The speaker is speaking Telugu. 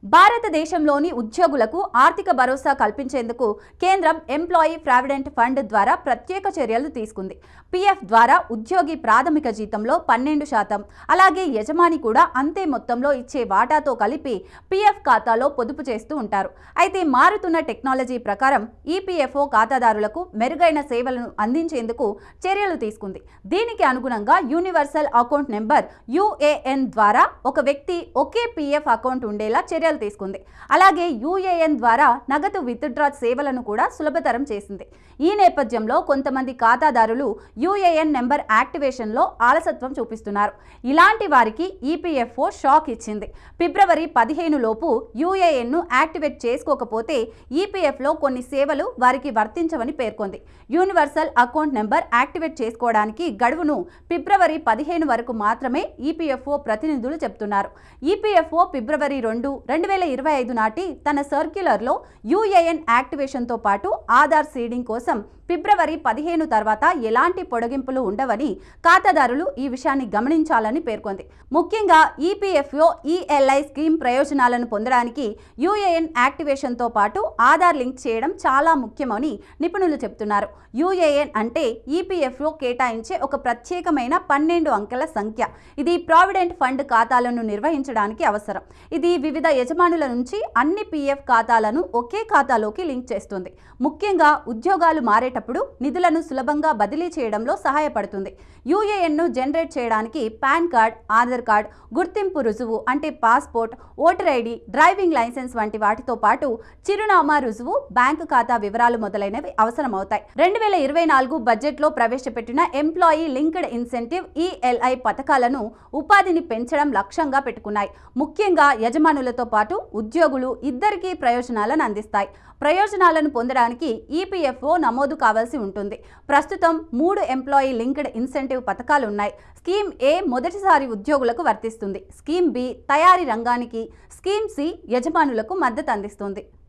భారతదేశంలోని ఉద్యోగులకు ఆర్థిక భరోసా కల్పించేందుకు కేంద్రం ఎంప్లాయీ ప్రావిడెంట్ ఫండ్ ద్వారా ప్రత్యేక చర్యలు తీసుకుంది. పీఎఫ్ ద్వారా ఉద్యోగి ప్రాథమిక జీతంలో 12%, అలాగే యజమాని కూడా అంతే మొత్తంలో ఇచ్చే వాటాతో కలిపి పీఎఫ్ ఖాతాలో పొదుపు చేస్తూ ఉంటారు. అయితే మారుతున్న టెక్నాలజీ ప్రకారం ఈపీఎఫ్ఓ ఖాతాదారులకు మెరుగైన సేవలను అందించేందుకు చర్యలు తీసుకుంది. దీనికి అనుగుణంగా యూనివర్సల్ అకౌంట్ నెంబర్ యూఏఎన్ ద్వారా ఒక వ్యక్తి ఒకే పీఎఫ్ అకౌంట్ ఉండేలా చర్యలు తీసుకుంది. అలాగే యూఏఎన్ ద్వారా నగదు విత్డ్రా సేవలను కూడా సులభతరం చేసింది. ఈ నేపథ్యంలో కొంతమంది ఖాతాదారులు యూఏఎన్ నెంబర్ యాక్టివేషన్లో ఆలసత్వం చూపిస్తున్నారు. ఇలాంటి వారికి ఈపీఎఫ్ఓ షాక్ ఇచ్చింది. ఫిబ్రవరి 15 లోపు యూఏఎన్ను యాక్టివేట్ చేసుకోకపోతే ఈపీఎఫ్లో కొన్ని సేవలు వారికి వర్తించవని పేర్కొంది. యూనివర్సల్ అకౌంట్ నెంబర్ యాక్టివేట్ చేసుకోవడానికి గడువును ఫిబ్రవరి 15 వరకు మాత్రమే ఈపీఎఫ్ఓ ప్రతినిధులు చెబుతున్నారు. ఈపీఎఫ్ఓ ఫిబ్రవరి 2, 2025 నాటి తన సర్క్యులర్లో యూఏఎన్ యాక్టివేషన్తో పాటు ఆధార్ సీడింగ్ కోసం ఫిబ్రవరి 15 తర్వాత ఎలాంటి పొడిగింపులు ఉండవని ఖాతాదారులు ఈ విషయాన్ని గమనించాలని పేర్కొంది. ముఖ్యంగా ఈపీఎఫ్ఓ ఈఎల్ఐ స్కీమ్ ప్రయోజనాలను పొందడానికి యూఏఎన్ యాక్టివేషన్తో పాటు ఆధార్ లింక్ చేయడం చాలా ముఖ్యమని నిపుణులు చెబుతున్నారు. యూఏఎన్ అంటే ఈపీఎఫ్ఓ కేటాయించే ఒక ప్రత్యేకమైన 12 అంకెల సంఖ్య. ఇది ప్రావిడెంట్ ఫండ్ ఖాతాలను నిర్వహించడానికి అవసరం. ఇది వివిధ యజమానుల నుంచి అన్ని పీఎఫ్ ఖాతాలను ఒకే ఖాతాలోకి లింక్ చేస్తుంది. ముఖ్యంగా ఉద్యోగాలు మారేటప్పుడు నిధులను సులభంగా బదిలీ చేయడంలో సహాయపడుతుంది. యూఏఎన్ను జనరేట్ చేయడానికి పాన్ కార్డ్, ఆధార్ కార్డ్, గుర్తింపు రుజువు అంటే passport, voter ID, driving licence వంటి వాటితో పాటు చిరునామా రుజువు, బ్యాంకు ఖాతా వివరాలు మొదలైనవి అవసరమవుతాయి. 2024 బడ్జెట్లో ప్రవేశపెట్టిన ఎంప్లాయీ లింక్డ్ ఇన్సెంటివ్ ఈఎల్ఐ పథకాలను ఉపాధిని పెంచడం లక్ష్యంగా పెట్టుకున్నాయి. ముఖ్యంగా యజమానులతో పాటు ఉద్యోగులు ఇద్దరికీ ప్రయోజనాలను అందిస్తాయి. ప్రయోజనాలను పొందడానికి ఈపీఎఫ్ఓ నమోదు కావాల్సి ఉంటుంది. ప్రస్తుతం 3 ఎంప్లాయీ లింక్డ్ ఇన్సెంటివ్ పథకాలు ఉన్నాయి. స్కీమ్ ఏ మొదటిసారి ఉద్యోగులకు వర్తిస్తుంది. స్కీమ్ బి తయారీ రంగానికి, స్కీమ్ సి యజమానులకు మద్దతు అందిస్తుంది.